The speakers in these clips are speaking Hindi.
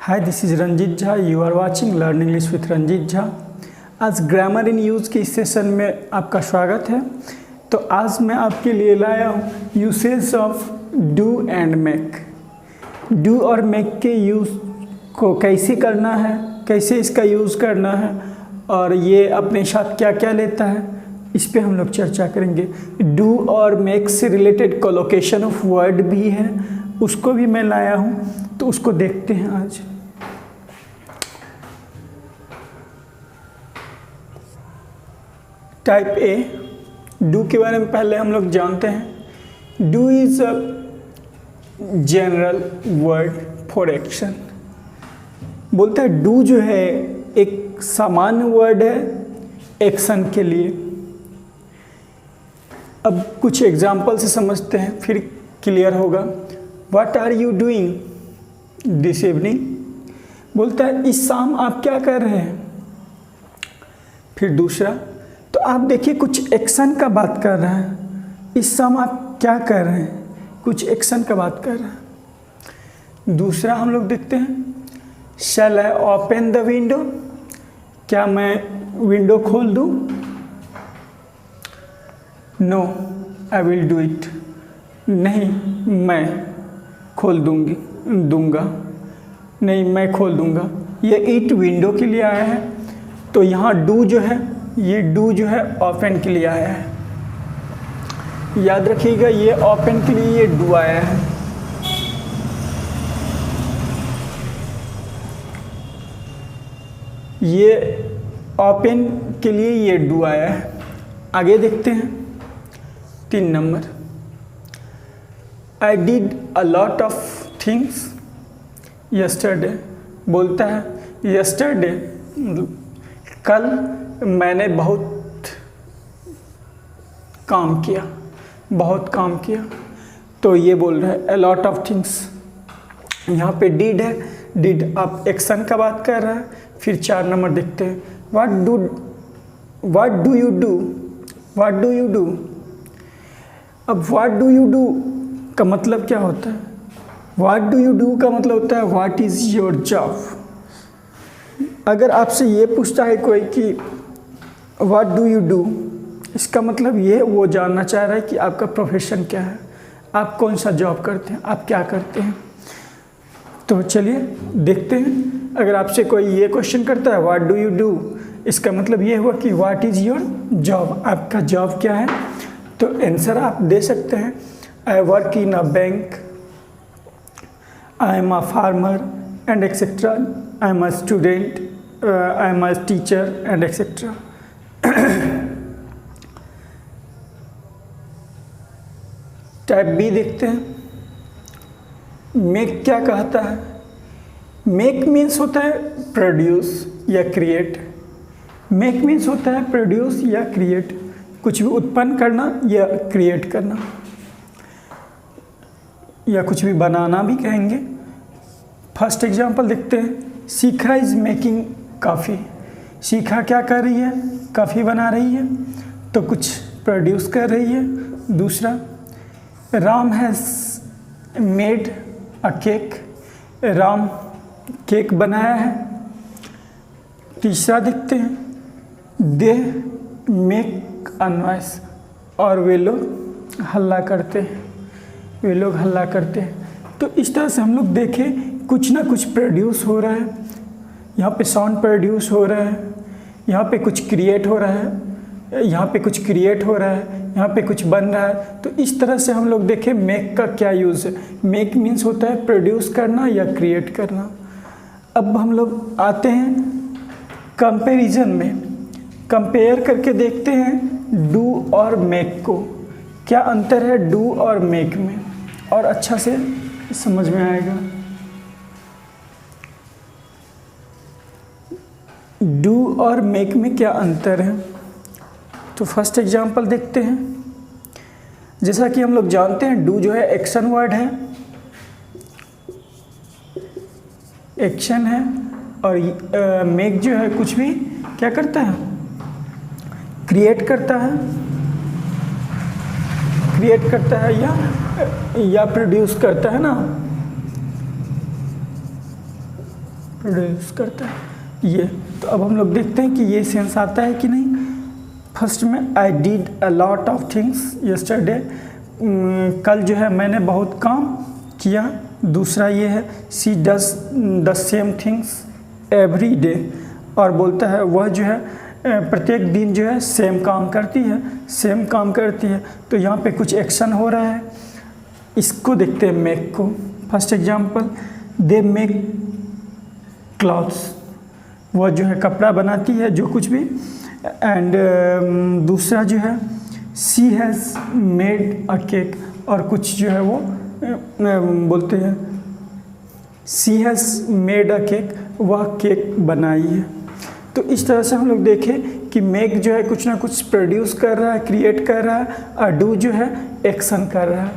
Hi, this is Ranjeet Jha. You are watching learn English with Ranjeet Jha. आज ग्रामर इन यूज़ के इस सेशन में आपका स्वागत है। तो आज मैं आपके लिए लाया हूँ usage of do and make. Do और मेक के यूज़ को कैसे करना है, कैसे इसका यूज़ करना है और ये अपने साथ क्या क्या लेता है, इस पे हम लोग चर्चा करेंगे। डू और मेक से रिलेटेड कोलोकेशन ऑफ वर्ड भी है, उसको भी मैं लाया हूँ, तो उसको देखते हैं आज। टाइप ए, डू के बारे में पहले हम लोग जानते हैं। Do is a general word for action. बोलता है डू जो है एक सामान्य वर्ड है एक्शन के लिए। अब कुछ एग्जाम्पल से समझते हैं, फिर क्लियर होगा। What are you doing this evening. बोलता है इस शाम आप क्या कर रहे हैं। फिर दूसरा, तो आप देखिए कुछ एक्शन का बात कर रहा है। इस शाम आप क्या कर रहे हैं, कुछ एक्शन का बात कर रहा है। दूसरा हम लोग देखते हैं, shall I open the window. क्या मैं विंडो खोल दूँ। No I will do it. नहीं, मैं खोल दूंगा। नहीं, मैं खोल दूंगा। ये इट विंडो के लिए आया है, तो यहाँ डू जो है, ये डू जो है ओपन के लिए आया है। याद रखिएगा, ये ओपन के लिए ये डू आया है। ये ओपन के लिए ये डू आया है। आगे देखते हैं 3 number. I did a lot of things yesterday. बोलता है यस्टरडे कल मैंने बहुत काम किया। तो ये बोल रहा है अ लॉट ऑफ थिंग्स। यहाँ पे डिड है, डिड आप एक्शन का बात कर रहा है। फिर 4 नंबर देखते हैं, व्हाट डू यू डू। अब व्हाट डू यू डू का मतलब क्या होता है। व्हाट डू यू डू का मतलब होता है व्हाट इज़ योर जॉब। अगर आपसे ये पूछता है कोई कि व्हाट डू यू डू, इसका मतलब ये वो जानना चाह रहा है कि आपका प्रोफेशन क्या है, आप कौन सा जॉब करते हैं, आप क्या करते हैं। तो चलिए देखते हैं। अगर आपसे कोई ये क्वेश्चन करता है व्हाट डू यू डू, इसका मतलब ये हुआ कि व्हाट इज़ योर जॉब, आपका जॉब क्या है। तो आंसर आप दे सकते हैं, I work in a bank, I am a farmer and etcetera, I am a student, I am a teacher and etcetera. Type B देखते हैं। मेक क्या कहता है। मेक मीन्स होता है प्रोड्यूस या क्रिएट। मेक मीन्स होता है प्रोड्यूस या क्रिएट, कुछ भी उत्पन्न करना या क्रिएट करना, या कुछ भी बनाना भी कहेंगे। फर्स्ट एग्जांपल देखते हैं, शिखा इज मेकिंग कॉफ़ी। शिखा क्या कर रही है, कॉफ़ी बना रही है, तो कुछ प्रोड्यूस कर रही है। दूसरा, Ram has made a cake. Ram cake बनाया है। तीसरा देखते हैं, दे मेक अ नॉइस। और वे लोग हल्ला करते हैं। तो इस तरह से हम लोग देखें कुछ ना कुछ प्रोड्यूस हो रहा है। यहाँ पे साउंड प्रोड्यूस हो रहा है, यहाँ पे कुछ क्रिएट हो रहा है, यहाँ पे कुछ क्रिएट हो रहा है, यहाँ पे कुछ बन रहा है। तो इस तरह से हम लोग देखें मेक का क्या यूज़ है। मेक मीन्स होता है प्रोड्यूस करना या क्रिएट करना। अब हम लोग आते हैं कंपैरिजन में। कंपेयर करके देखते हैं डू और मेक को, क्या अंतर है डू और मेक में, और अच्छा से समझ में आएगा। डू और मेक में क्या अंतर है। तो फर्स्ट एग्जांपल देखते हैं। जैसा कि हम लोग जानते हैं डू जो है एक्शन वर्ड है, एक्शन है, और मेक जो है कुछ भी क्या करता है, क्रिएट करता है या प्रोड्यूस करता है ना। प्रोड्यूस करता है ये। तो अब हम लोग देखते हैं कि ये सेंस आता है कि नहीं। फर्स्ट में I did a lot of things yesterday, कल जो है मैंने बहुत काम किया। दूसरा ये है she does the same things every day, और बोलता है वह जो है प्रत्येक दिन जो है सेम काम करती है, सेम काम करती है। तो यहाँ पे कुछ एक्शन हो रहा है। इसको देखते हैं मेक को। First example, they make clothes, वह जो है कपड़ा बनाती है जो कुछ भी। एंड दूसरा जो है she has made a cake, और कुछ जो है वो बोलते हैं she has made a cake, वह केक बनाई है। तो इस तरह से हम लोग देखें कि मेक जो है कुछ ना कुछ प्रोड्यूस कर रहा है, क्रिएट कर रहा है, और डू जो है एक्शन कर रहा है।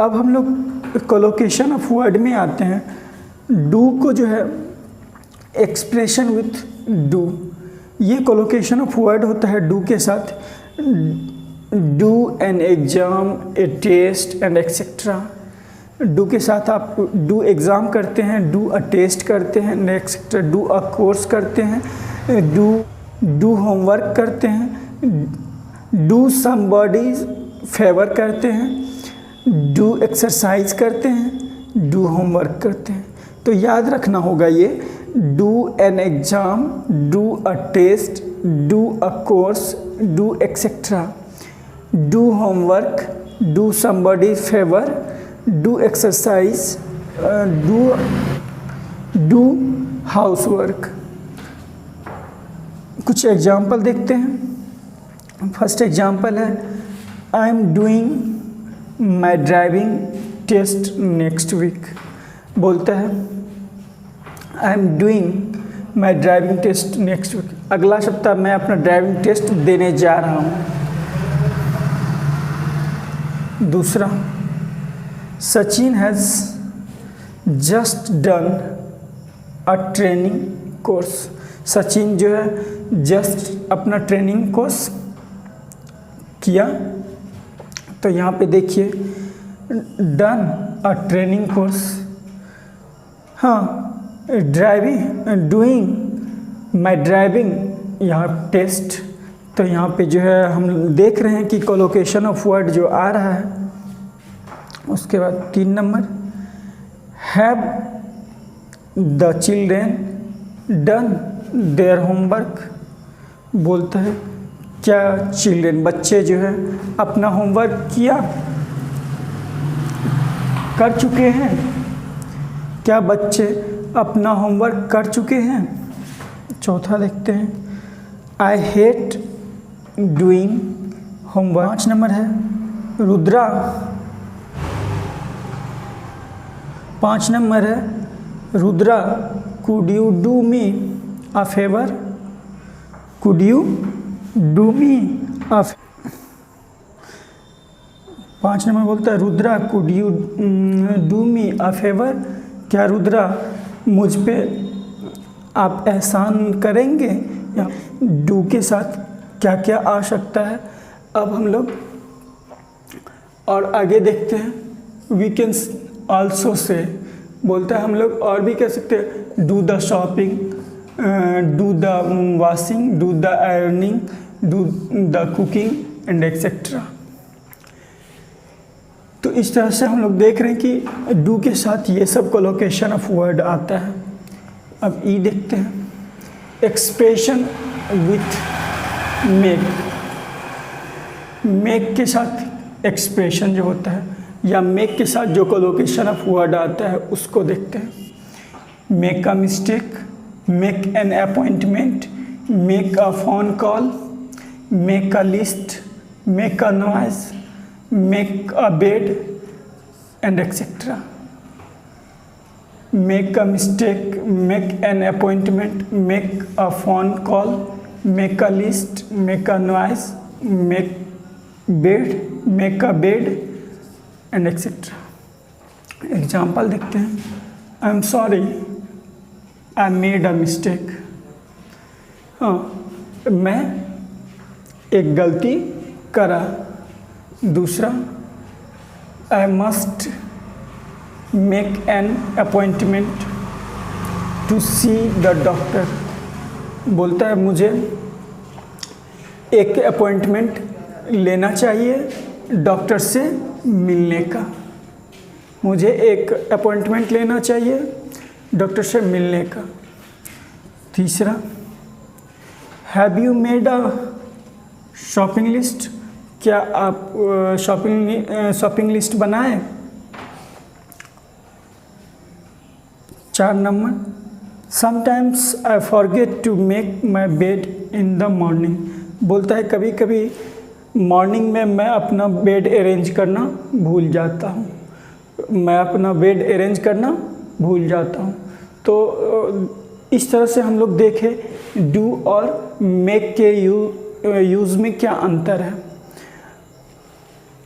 अब हम लोग कोलोकेशन ऑफ वर्ड में आते हैं। डू को जो है एक्सप्रेशन विथ डू, ये कोलोकेशन ऑफ वर्ड होता है डू के साथ। Do an exam, a test and etcetera. Do के साथ आप डू एग्ज़ाम करते हैं, डू अ टेस्ट करते हैं, नेक्स्ट डू अ कोर्स करते हैं, डू होमवर्क करते हैं, डू समबॉडी फेवर करते हैं, डू एक्सरसाइज करते हैं, डू होमवर्क करते हैं। तो याद रखना होगा ये do an exam, do a test, do a course, do etcetera, do homework, do somebody favour, do exercise, do housework. कुछ एग्जाम्पल देखते हैं। फर्स्ट एग्जाम्पल है I am doing my driving test next week. बोलता है I am doing my driving test next week, अगला सप्ताह मैं अपना ड्राइविंग टेस्ट देने जा रहा हूँ। दूसरा, Sachin has just done a training course. Sachin जो है जस्ट अपना ट्रेनिंग कोर्स किया। तो यहाँ पे देखिए डन अ ट्रेनिंग कोर्स, हाँ ड्राइविंग, डूइंग माई ड्राइविंग यहाँ टेस्ट। तो यहाँ पे जो है हम देख रहे हैं कि कोलोकेशन ऑफ वर्ड जो आ रहा है। उसके बाद 3 number, have the children done their homework. बोलता है क्या चिल्ड्रेन, बच्चे जो है अपना होमवर्क किया, कर चुके हैं, क्या बच्चे अपना होमवर्क कर चुके हैं। चौथा देखते हैं, I hate doing homework. 5 number है रुद्रा। 5 नंबर है Rudra, could you do me a favour, could you do me a. 5 number बोलता है Rudra could you do me a favour, क्या रुद्रा मुझ पे आप एहसान करेंगे। या डू के साथ क्या क्या आ सकता है। अब हम लोग और आगे देखते हैं, वी कैन आल्सो से, बोलता है हम लोग और भी कह सकते हैं do the shopping, do the washing, do the ironing, do the cooking and etcetera. तो इस तरह से हम लोग देख रहे हैं कि डू के साथ ये सब कोलोकेशन ऑफ वर्ड आता है। अब ई देखते हैं, एक्सप्रेशन विथ मेक। मेक के साथ एक्सप्रेशन जो होता है या मेक के साथ जो कोलोकेशन ऑफ वर्ड आता है उसको देखते हैं। Make a mistake, make an appointment, make a phone call, make a list, make a noise, make a bed and etc. Make a mistake, make an appointment, make a phone call, make a list, make a noise, make a bed and etc. Example देखते हैं। I am sorry, I made a mistake. हाँ, मैं एक गलती करा। दूसरा, I must make an appointment, to see the doctor, बोलता है मुझे एक अपॉइंटमेंट लेना चाहिए डॉक्टर से मिलने का, मुझे एक अपॉइंटमेंट लेना चाहिए डॉक्टर से मिलने का। तीसरा, have you made a shopping list, क्या आप शॉपिंग लिस्ट बनाए। 4 नंबर, sometimes I forget to make my bed in the morning, बोलता है कभी कभी मॉर्निंग में मैं अपना बेड अरेंज करना भूल जाता हूँ, मैं अपना बेड अरेंज करना भूल जाता हूँ। तो इस तरह से हम लोग देखें डू और मेक के यूज़ में क्या अंतर है।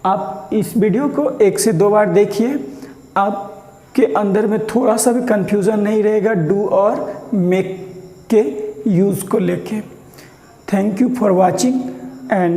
आप इस वीडियो को 1 से 2 बार देखिए, आपके अंदर में थोड़ा सा भी कंफ्यूजन नहीं रहेगा डू और मेक के यूज़ को लेके। Thank you for watching and